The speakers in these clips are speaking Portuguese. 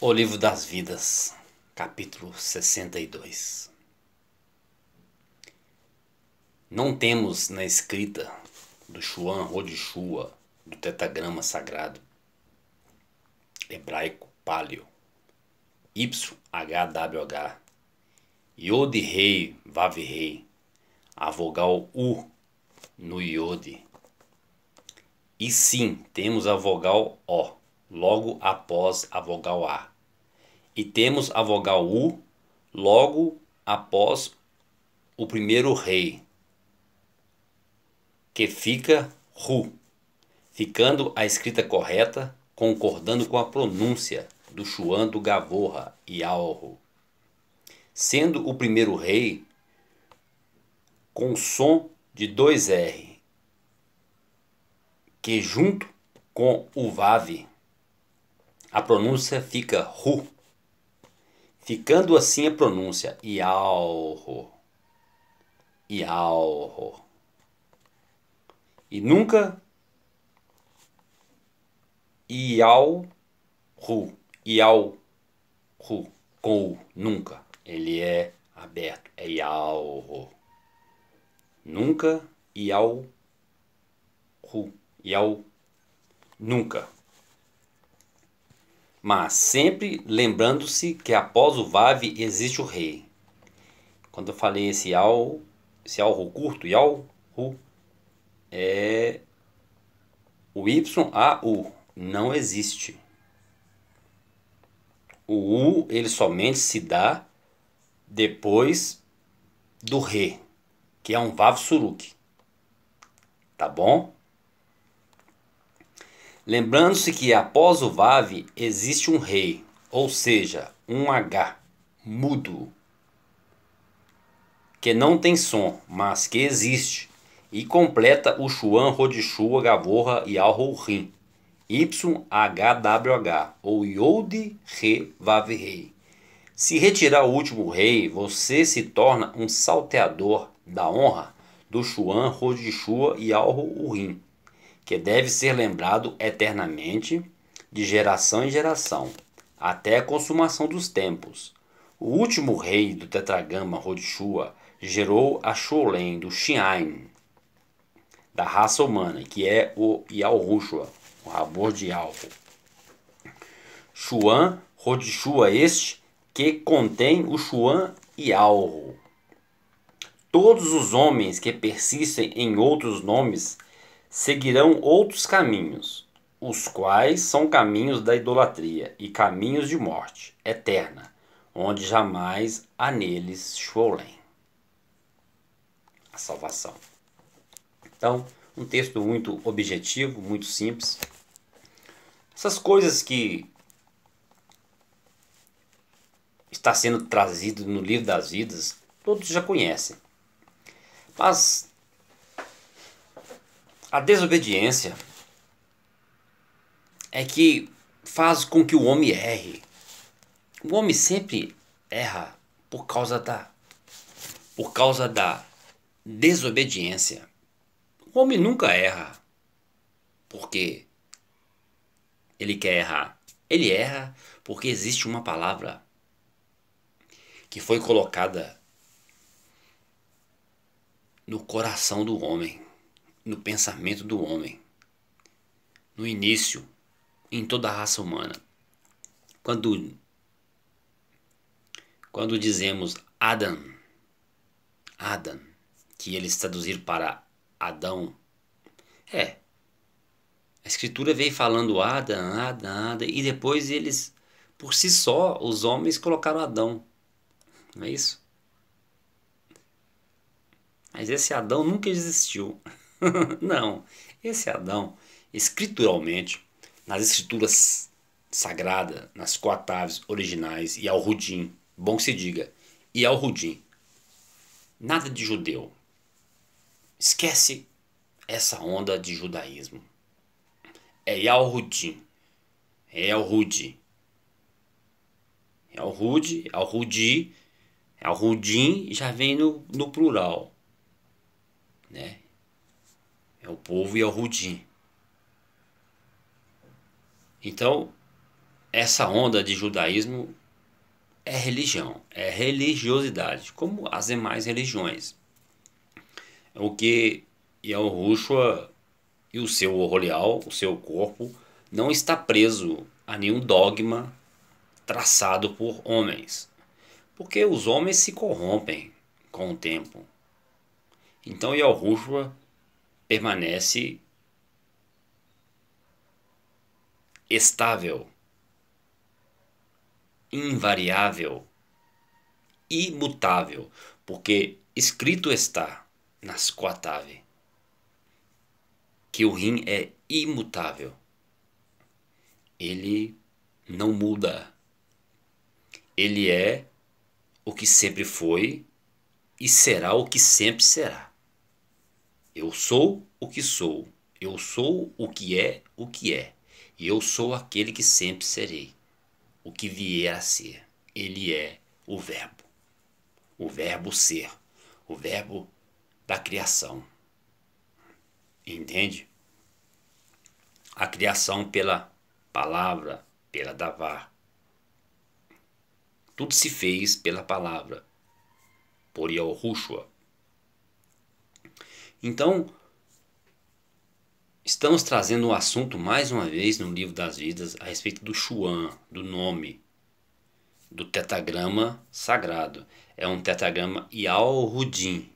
O Livro das Vidas, capítulo 62. Não temos na escrita do Chuan Rodishua, do tetragrama sagrado hebraico paleo, YHWH, Yod Rei Vav Rei, a vogal U no Yod. E sim, temos a vogal O logo após a vogal A. E temos a vogal U logo após o primeiro rei, que fica Ru, ficando a escrita correta, concordando com a pronúncia do Chuan do Gavorra e Alro, sendo o primeiro rei com som de 2 R, que junto com o Vav, a pronúncia fica Ru, ficando assim a pronúncia Ialro, Ialro. E nunca Ialru, Ialru, com U, nunca. Ele é aberto, é Ialru. Nunca Ialru, Ial, nunca. Mas sempre lembrando-se que após o Vav existe o rei. Quando eu falei esse Alru curto, Ialru, é o YAU, não existe. O U ele somente se dá depois do Re, que é um Vav Suruk. Tá bom? Lembrando-se que após o Vav existe um Rei, ou seja, um H mudo, que não tem som, mas que existe, e completa o Chuan Rodishua Gavorra e Alro-Rim, YHWH, ou Yod Re Vav Rei. Se retirar o último rei, você se torna um salteador da honra do Chuan Rodishua e Alro-Rim, que deve ser lembrado eternamente, de geração em geração, até a consumação dos tempos. O último rei do tetragrama Rodishua gerou a Sholem do Shi'ain, da raça humana, que é o Yalrushua, o Rabor de Alro. Chuan Rodishua este que contém o Chuan e Alro. Todos os homens que persistem em outros nomes seguirão outros caminhos, os quais são caminhos da idolatria e caminhos de morte eterna, onde jamais há neles Sholem, a salvação. Então, um texto muito objetivo, muito simples. Essas coisas que está sendo trazido no Livro das Vidas, todos já conhecem. Mas a desobediência é que faz com que o homem erre. O homem sempre erra por causa da desobediência. O homem nunca erra porque ele quer errar. Ele erra porque existe uma palavra que foi colocada no coração do homem, no pensamento do homem, no início, em toda a raça humana. Quando dizemos Adam, que eles traduziram para Adão, a escritura veio falando Adam, e depois eles, por si só, os homens colocaram Adão, não é isso? Mas esse Adão nunca existiu. Não, esse Adão, escrituralmente, nas escrituras sagradas, nas 4 aves originais, e ao Rudim, bom que se diga, e ao Rudim, nada de judeu. Esquece essa onda de judaísmo. É Yalrudim, é Elrudi, Rudim já vem no plural, né? É o povo e é o Rudim. Então, essa onda de judaísmo é religião, é religiosidade, como as demais religiões. O que Yahushua e o seu Oholial, o seu corpo, não está preso a nenhum dogma traçado por homens, porque os homens se corrompem com o tempo. Então Yahushua permanece estável, invariável, imutável, porque escrito está nas Quatave que o rim é imutável. Ele não muda. Ele é o que sempre foi e será o que sempre será. Eu sou o que sou. Eu sou o que é o que é. E eu sou aquele que sempre serei. O que vier a ser. Ele é o verbo. O verbo ser. O verbo da criação. Entende? A criação pela palavra, pela davar. Tudo se fez pela palavra, por Yahushua. Então, estamos trazendo um assunto mais uma vez no Livro das Vidas a respeito do Shuan, do nome, do tetragrama sagrado. É um tetragrama Yahudim.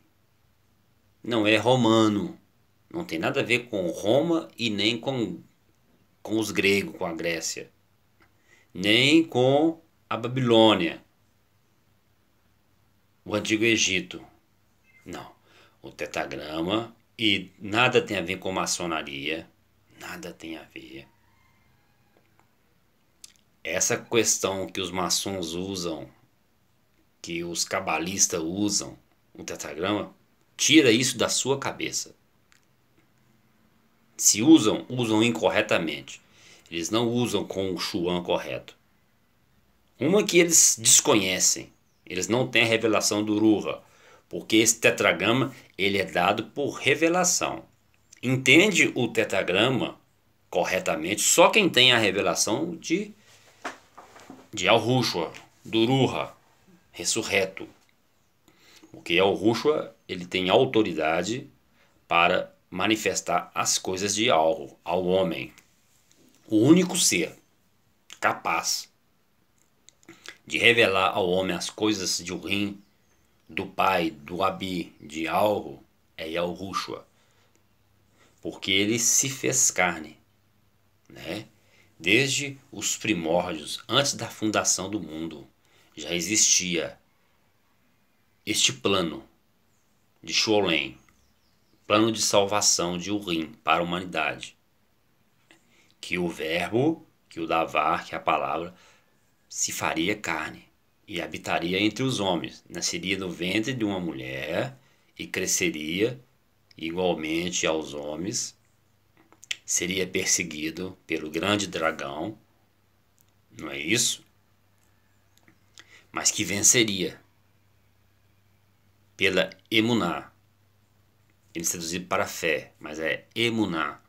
Não é romano. Não tem nada a ver com Roma e nem com os gregos, com a Grécia. Nem com a Babilônia. O Antigo Egito. Não. O tetragrama, e nada tem a ver com maçonaria. Nada tem a ver. Essa questão que os maçons usam, que os cabalistas usam, o tetragrama, tira isso da sua cabeça. Se usam, usam incorretamente. Eles não usam com o Shuan correto. Uma que eles desconhecem. Eles não têm a revelação do Ruha. Porque esse tetragrama ele é dado por revelação. Entende o tetragrama corretamente só quem tem a revelação de Yahushua, do Ruha, ressurreto. Porque Yahushua ele tem autoridade para manifestar as coisas de algo ao homem. O único ser capaz de revelar ao homem as coisas de Urim, do Pai, do Abi, de algo, é Yahushua. Porque ele se fez carne, né? Desde os primórdios, antes da fundação do mundo, já existia este plano de Sholem, plano de salvação de Urim para a humanidade. Que o verbo, que o Davar, que a palavra, se faria carne e habitaria entre os homens, nasceria no ventre de uma mulher e cresceria igualmente aos homens, seria perseguido pelo grande dragão, não é isso? Mas que venceria pela emuná. Ele é traduzido para fé, mas é emuná.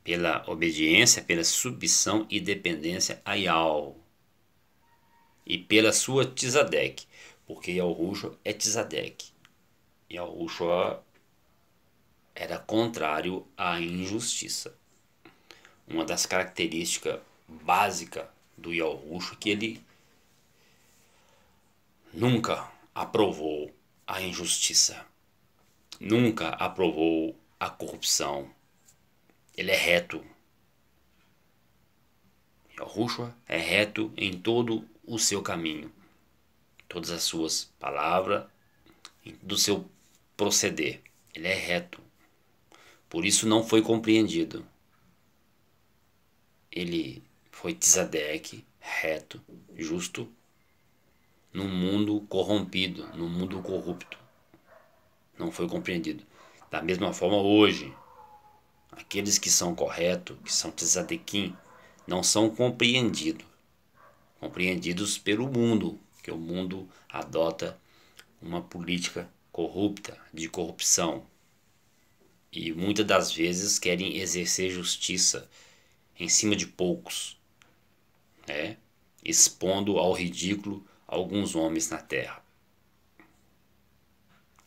Pela obediência, pela submissão e dependência a Yahweh. E pela sua Tzadek, porque Yahushua é Tzadek. Yahushua era contrário à injustiça. Uma das características básicas do Yahushua é que ele nunca aprovou a injustiça, nunca aprovou a corrupção. Ele é reto. Yahushua é reto em todo o seu caminho, todas as suas palavras, do seu proceder. Ele é reto. Por isso não foi compreendido. Ele foi Tzadek, reto, justo, num mundo corrompido, num mundo corrupto. Não foi compreendido. Da mesma forma hoje, aqueles que são corretos, que são Tzadekim, não são compreendidos. Compreendidos pelo mundo, que o mundo adota uma política corrupta, de corrupção. E muitas das vezes querem exercer justiça em cima de poucos, né? Expondo ao ridículo alguns homens na terra,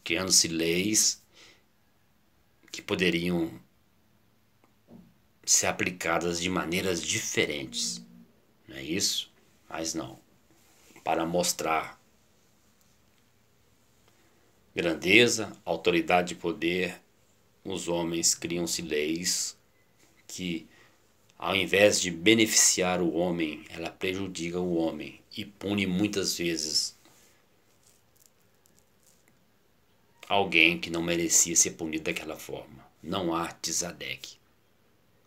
criando-se leis que poderiam ser aplicadas de maneiras diferentes, não é isso? Mas não, para mostrar grandeza, autoridade e poder, os homens criam-se leis que, ao invés de beneficiar o homem, ela prejudica o homem e pune muitas vezes alguém que não merecia ser punido daquela forma. Não há Tzadek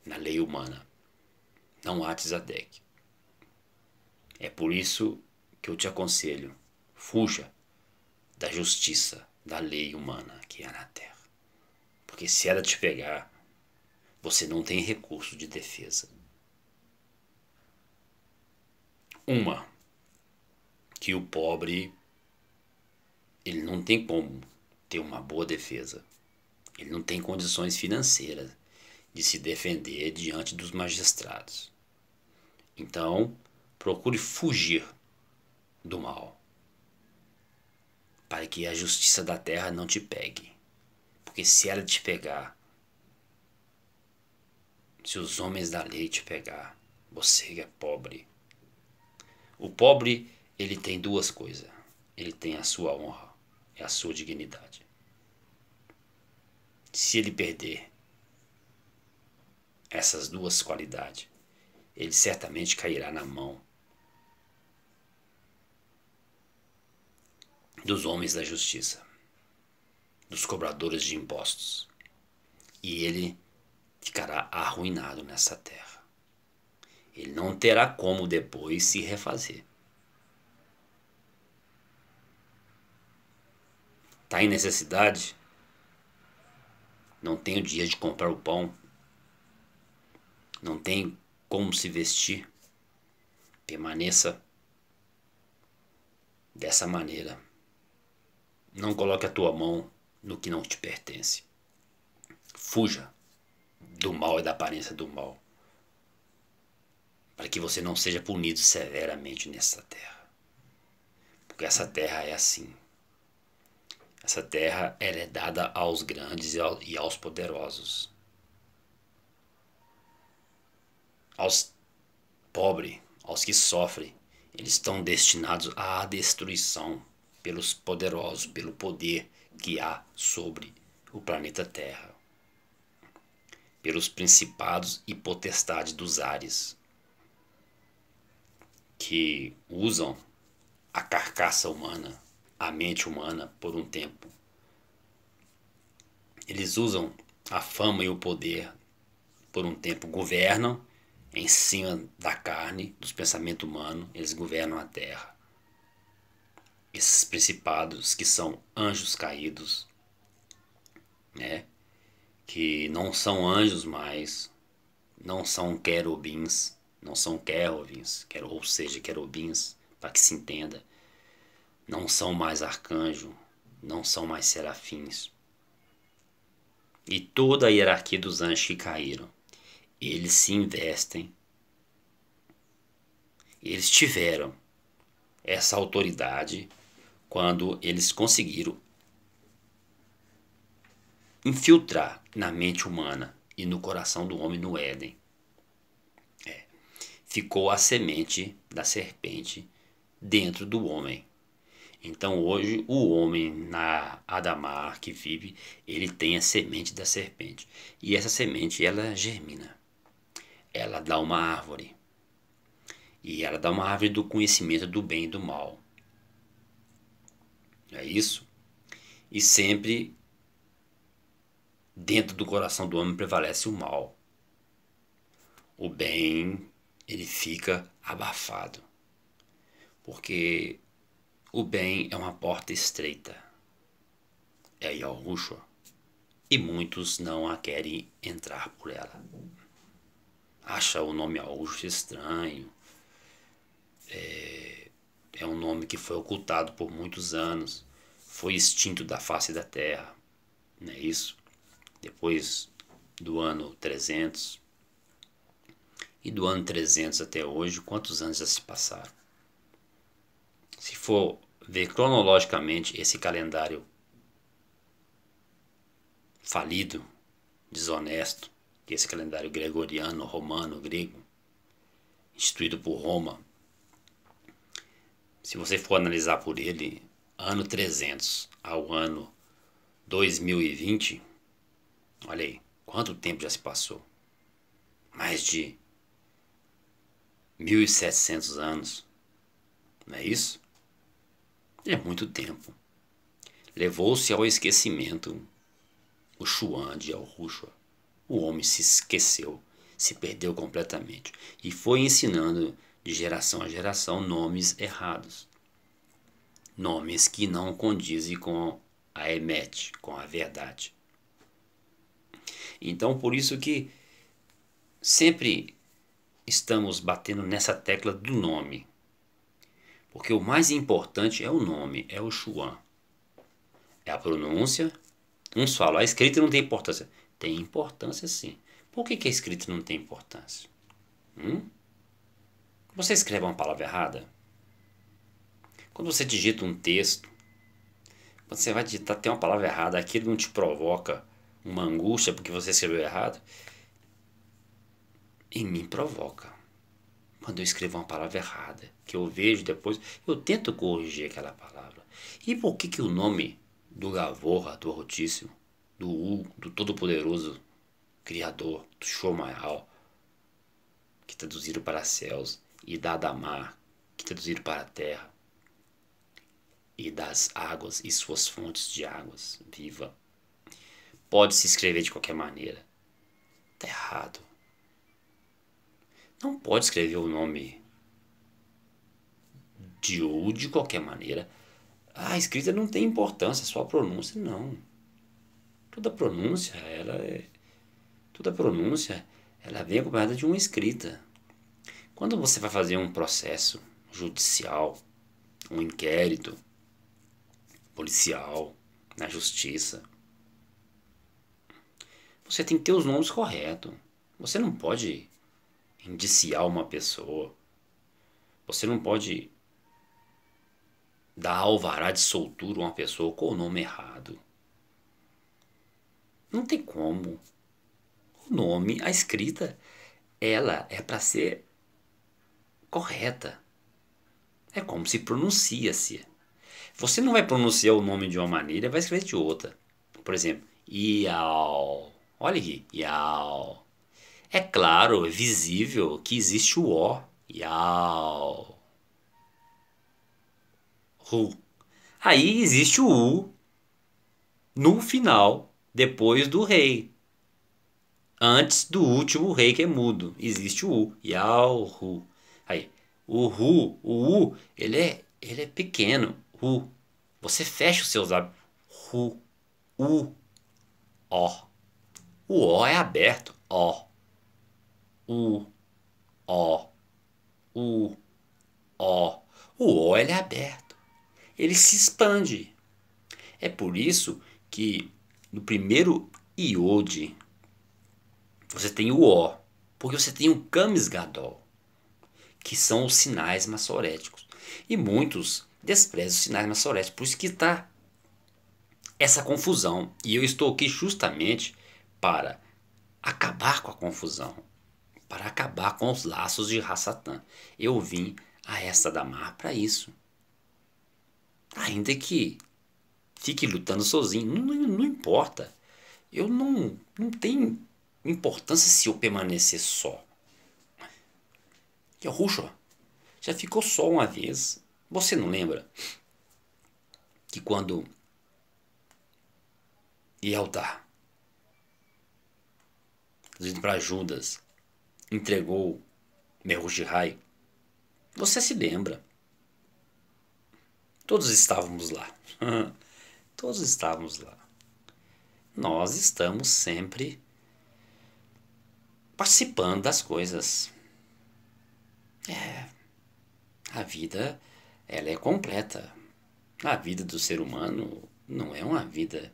na lei humana. Não há Tzadek. É por isso que eu te aconselho, fuja da justiça, da lei humana que há na terra. Porque se ela te pegar, você não tem recurso de defesa. Uma, que o pobre, ele não tem como ter uma boa defesa. Ele não tem condições financeiras de se defender diante dos magistrados. Então, procure fugir do mal, para que a justiça da terra não te pegue. Porque se ela te pegar, se os homens da lei te pegar, você é pobre. O pobre, ele tem duas coisas. Ele tem a sua honra e a sua dignidade. Se ele perder essas duas qualidades, ele certamente cairá na mão dos homens da justiça, dos cobradores de impostos. E ele ficará arruinado nessa terra. Ele não terá como depois se refazer. Está em necessidade? Não tem o dia de comprar o pão? Não tem como se vestir? Permaneça dessa maneira. Não coloque a tua mão no que não te pertence. Fuja do mal e da aparência do mal, para que você não seja punido severamente nessa terra. Porque essa terra é assim. Essa terra ela é dada aos grandes e aos poderosos. Aos pobres, aos que sofrem, eles estão destinados à destruição pelos poderosos, pelo poder que há sobre o planeta Terra, pelos principados e potestades dos ares, que usam a carcaça humana, a mente humana por um tempo. Eles usam a fama e o poder por um tempo, governam em cima da carne, dos pensamentos humanos, eles governam a terra. Esses principados que são anjos caídos, né? Que não são anjos mais, não são querubins, não são querubins, ou seja, querubins, para que se entenda, não são mais arcanjos, não são mais serafins. E toda a hierarquia dos anjos que caíram, eles se investem, eles tiveram essa autoridade quando eles conseguiram infiltrar na mente humana e no coração do homem no Éden. Ficou a semente da serpente dentro do homem. Então hoje o homem na Adamar que vive, ele tem a semente da serpente. E essa semente ela germina. Ela dá uma árvore. E ela dá uma árvore do conhecimento do bem e do mal. É isso? E sempre dentro do coração do homem prevalece o mal. O bem, ele fica abafado. Porque o bem é uma porta estreita. É Yahushua. E muitos não a querem entrar por ela. Acha o nome Yahushua estranho. É um nome que foi ocultado por muitos anos. Foi extinto da face da terra. Não é isso? Depois do ano 300. E do ano 300 até hoje, quantos anos já se passaram? Se for ver cronologicamente esse calendário falido, desonesto, que esse calendário gregoriano, romano, grego, instituído por Roma, se você for analisar por ele, ano 300 ao ano 2020, olha aí, quanto tempo já se passou? Mais de 1700 anos, não é isso? É muito tempo. Levou-se ao esquecimento o Xuan de Yahushua. O homem se esqueceu, se perdeu completamente e foi ensinando de geração a geração nomes errados. Nomes que não condizem com a Emet, com a verdade. Então, por isso que sempre estamos batendo nessa tecla do nome. Porque o mais importante é o nome, é o Xuan. É a pronúncia. Uns falam, a escrita não tem importância. Tem importância sim. Por que a escrita não tem importância? Você escreve uma palavra errada? Quando você digita um texto, quando você vai digitar tem uma palavra errada, aquilo não te provoca uma angústia porque você escreveu errado? Em mim provoca. Quando eu escrevo uma palavra errada, que eu vejo depois, eu tento corrigir aquela palavra. E por que o nome do Gavorra, do Altíssimo, do Todo-Poderoso, Criador, do Shomayal, que traduziram para céus, e da Adamar, que traduziram para a terra, e das águas e suas fontes de águas viva, pode se escrever de qualquer maneira? Está errado. Não pode escrever o nome de U de qualquer maneira. A escrita não tem importância, só a pronúncia não. Toda pronúncia, ela vem acompanhada de uma escrita. Quando você vai fazer um processo judicial, um inquérito policial, na justiça, você tem que ter os nomes corretos. Você não pode indiciar uma pessoa. Você não pode dar alvará de soltura a uma pessoa com o nome errado. Não tem como. O nome, a escrita, ela é para ser correta. É como se pronuncia-se. Você não vai pronunciar o nome de uma maneira e vai escrever de outra. Por exemplo, Iau. Olha aqui, Iau. É claro, é visível que existe o O. Iau. Ru. Aí existe o U no final, depois do rei. Antes do último rei que é mudo. Existe o U. Iau, Ru. Aí, o U, ele é pequeno. Ru. Você fecha os seus lábios. Ru. U. O. O O é aberto. O. U. O. U. O. O O ele é aberto. Ele se expande. É por isso que no primeiro iode você tem o O. Porque você tem o Kamis Gadol, que são os sinais massoréticos. E muitos desprezam os sinais massoréticos. Por isso que está essa confusão. E eu estou aqui justamente para acabar com a confusão, para acabar com os laços de Hassatan. Eu vim a esta Damar para isso. Ainda que fique lutando sozinho, não importa. Eu não tenho importância se eu permanecer só. Yahushua já ficou só uma vez. Você não lembra que quando Yeltar, traduzido para Judas, entregou Merushihai? Você se lembra? Todos estávamos lá. Todos estávamos lá. Nós estamos sempre participando das coisas. A vida, ela é completa. A vida do ser humano não é uma vida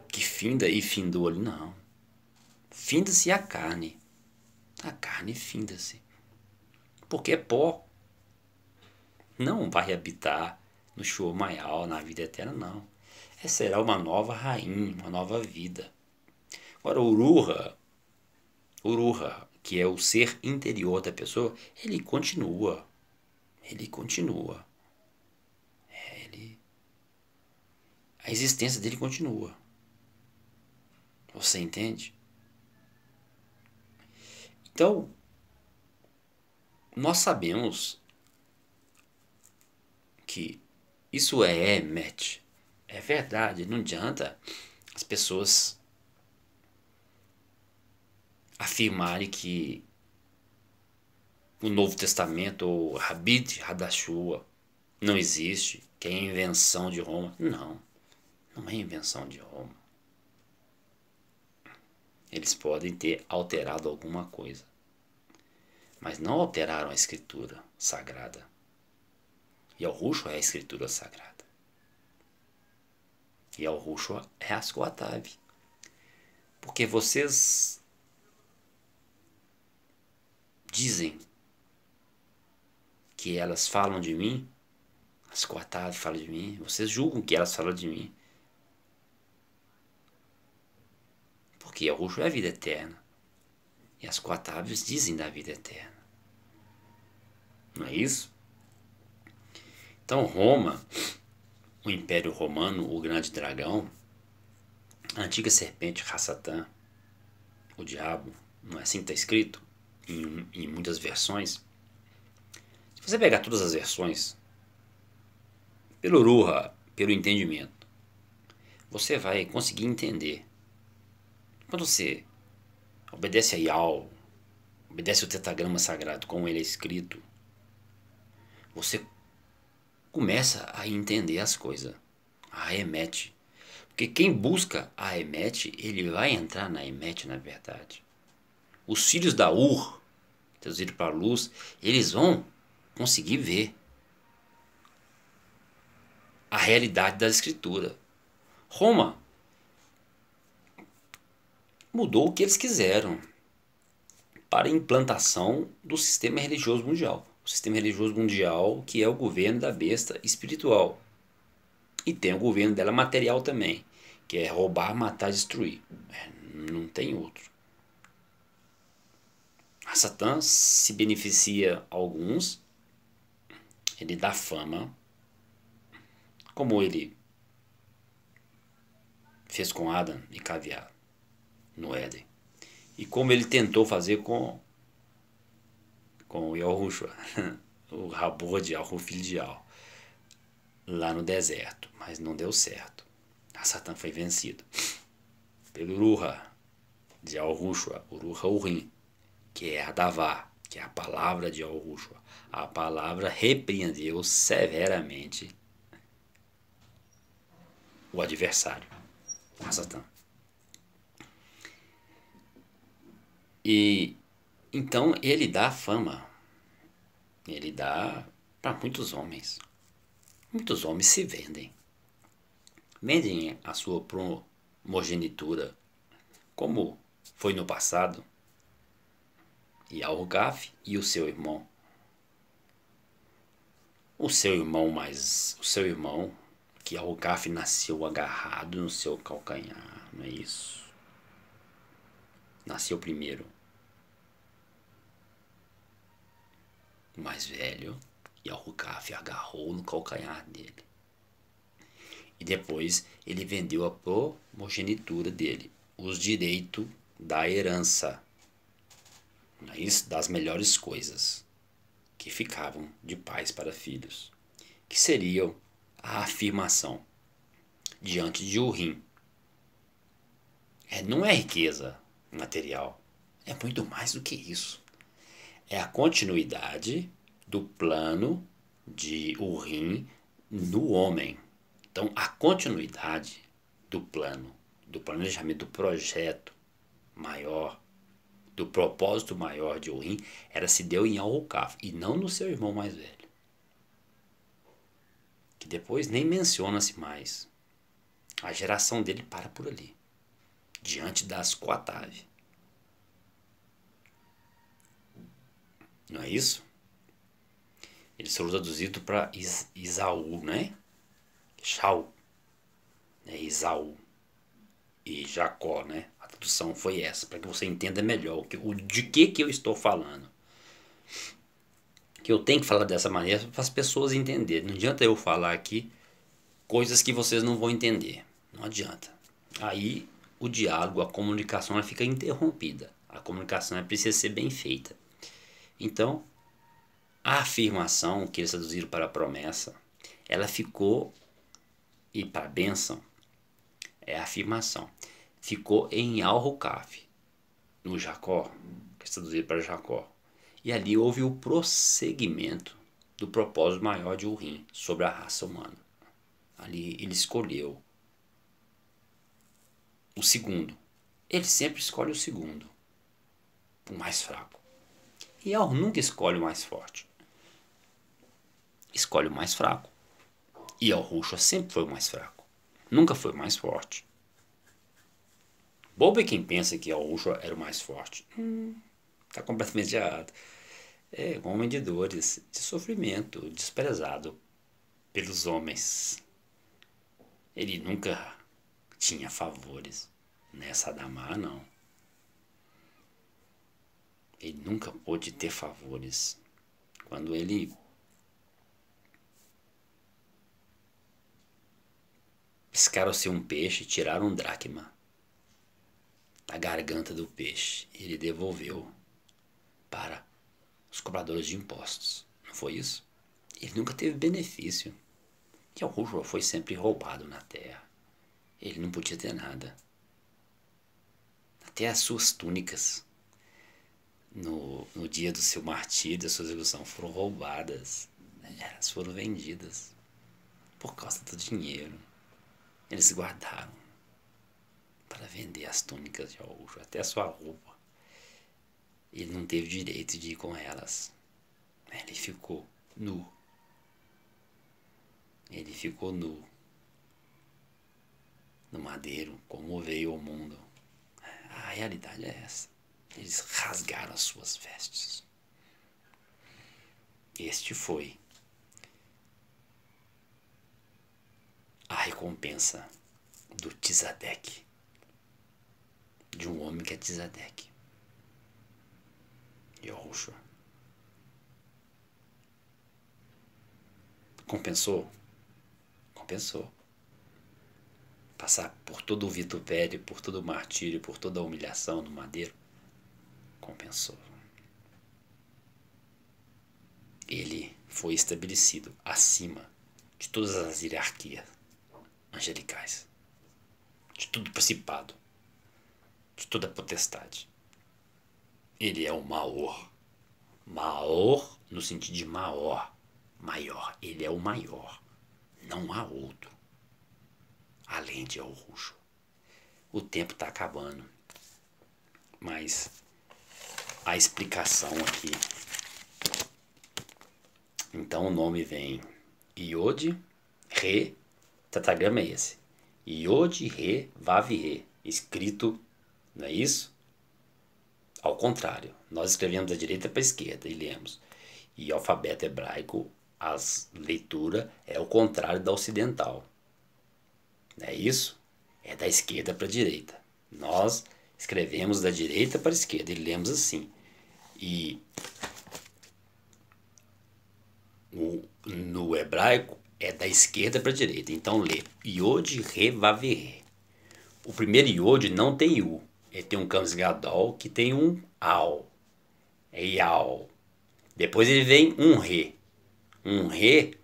que finda e findou ali, não. Finda-se a carne, carne finda-se. Porque é pó. Não vai habitar no Shuomayal, na vida eterna, não. Será uma nova rainha, uma nova vida. Agora, Uruha, que é o ser interior da pessoa, ele continua. Ele continua. A existência dele continua. Você entende? Então, nós sabemos que isso é Emet. É verdade. Não adianta as pessoas afirmarem que o Novo Testamento, ou Habit Hadashua, não existe, que é invenção de Roma. Não, não é invenção de Roma. Eles podem ter alterado alguma coisa, mas não alteraram a escritura sagrada. E Yahushua é a escritura sagrada. E Yahushua é a Ascoatav. Porque vocês dizem que elas falam de mim, as Ascoatav falam de mim, vocês julgam que elas falam de mim. Porque Yahushua é a vida eterna. E as Ascoataves dizem da vida eterna. Não é isso? Então Roma, o Império Romano, o grande dragão, a antiga serpente Hassatan, o diabo, não é assim que está escrito em muitas versões? Se você pegar todas as versões, pelo Ruha, pelo entendimento, você vai conseguir entender. Quando você obedece a Yahweh, obedece o tetagrama sagrado como ele é escrito, você começa a entender as coisas, a Emet. Porque quem busca a Emet, ele vai entrar na Emet, na verdade. Os filhos da Ur, traduzido para a luz, eles vão conseguir ver a realidade da escritura. Roma mudou o que eles quiseram para a implantação do sistema religioso mundial. O sistema religioso mundial, que é o governo da besta espiritual. E tem o governo dela material também, que é roubar, matar, destruir. Não tem outro. A Satã se beneficia a alguns, ele dá fama, como ele fez com Adam e Caviar no Éden. E como ele tentou fazer com o Yahushua, o Rabor de Al, o filho de Al, lá no deserto, mas não deu certo. A Satã foi vencido pelo Ruha de Yahushua, o Ruha Urim, que é a Davá, que é a palavra de Yahushua. A palavra repreendeu severamente o adversário, a Satã. E então ele dá fama, ele dá para muitos homens. Muitos homens se vendem. Vendem a sua primogenitura, como foi no passado, e Al-Gaf e o seu irmão. O seu irmão, que Al-Gaf nasceu agarrado no seu calcanhar, não é isso? Nasceu primeiro. O mais velho, e Al-Gaf agarrou no calcanhar dele. E depois ele vendeu a primogenitura dele, os direitos da herança, não é isso? Das melhores coisas que ficavam de pais para filhos, que seriam a afirmação diante de Urim. Não é riqueza material, é muito mais do que isso. É a continuidade do plano de Urim no homem. Então, a continuidade do plano, do planejamento, do projeto maior, do propósito maior de Urim, se deu em Al-Rukaf e não no seu irmão mais velho, que depois nem menciona-se mais. A geração dele para por ali, diante das Ascoatav. Não é isso? Eles foram traduzidos para Isaú, né? Shaul, né? Isaú e Jacó, né? A tradução foi essa, para que você entenda melhor de que eu estou falando. Que eu tenho que falar dessa maneira para as pessoas entenderem. Não adianta eu falar aqui coisas que vocês não vão entender. Não adianta. Aí o diálogo, a comunicação, ela fica interrompida. A comunicação precisa ser bem feita. Então, a afirmação que eles traduziram para a promessa, ela ficou, e para a bênção, é a afirmação, ficou em Al-Rukaf, no Jacó, que é traduzido para Jacó. E ali houve o prosseguimento do propósito maior de Urim sobre a raça humana. Ali ele escolheu o segundo. Ele sempre escolhe o segundo, o mais fraco. E Yahweh nunca escolhe o mais forte. Escolhe o mais fraco. E Yahushua sempre foi o mais fraco. Nunca foi o mais forte. Bobo é quem pensa que Yahushua era o mais forte. Está completamente errado. É um homem de dores, de sofrimento, desprezado pelos homens. Ele nunca tinha favores. Nessa Adamá, não. Ele nunca pôde ter favores. Quando ele pescaram-se um peixe, tiraram um dracma da garganta do peixe. Ele devolveu para os cobradores de impostos. Não foi isso? Ele nunca teve benefício. E o foi sempre roubado na terra. Ele não podia ter nada. Até as suas túnicas, no dia do seu martírio, da sua execução, foram roubadas. Elas foram vendidas por causa do dinheiro. Eles guardaram para vender as túnicas de Yahushua, até a sua roupa. Ele não teve direito de ir com elas. Ele ficou nu. Ele ficou nu no madeiro, como veio ao mundo. A realidade é essa. Eles rasgaram as suas vestes. Este foi a recompensa do Tzadek, de um homem que é Tzadek, Yahushua. Compensou? Compensou. Passar por todo o vitupério, por todo o martírio, por toda a humilhação no madeiro, compensou. Ele foi estabelecido acima de todas as hierarquias angelicais, de todo principado, de toda potestade. Ele é o Maor. Maor no sentido de maior. Ele é o maior. Não há outro além de Yahushua. O tempo está acabando, mas a explicação aqui. Então o nome vem Iod, Re, tetragrama é esse. Iod, Re, Vav, Re. Escrito, não é isso? Ao contrário, nós escrevemos da direita para a esquerda e lemos. E o alfabeto hebraico, a leitura é o contrário da ocidental. Não é isso? É da esquerda para a direita. Nós escrevemos da direita para a esquerda e lemos assim. E no hebraico é da esquerda para a direita. Então lê Yod, Re, Vav, Re. O primeiro Yod não tem U. Ele tem um Kams Gadol que tem um Al. É Yal. Depois ele vem um Re. Um Re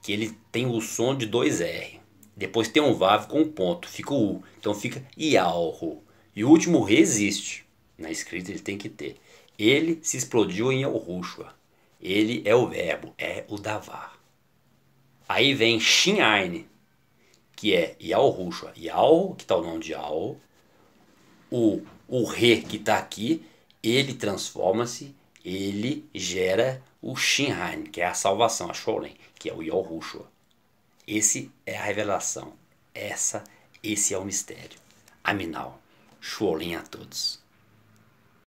que ele tem o som de 2 R. Depois tem um Vav com um ponto. Fica o U. Então fica Yalro. E o último Re existe. Na escrita ele tem que ter. Ele se explodiu em Yahushua. Ele é o verbo. É o Davar. Aí vem Shin Ain, que é Yahushua. Yal, que está o nome de Yal. O Re que está aqui, ele transforma-se, ele gera o Shin Ain, que é a salvação, a Sholem, que é o Yahushua. Esse é a revelação. Esse é o mistério. Aminal. Sholem a todos.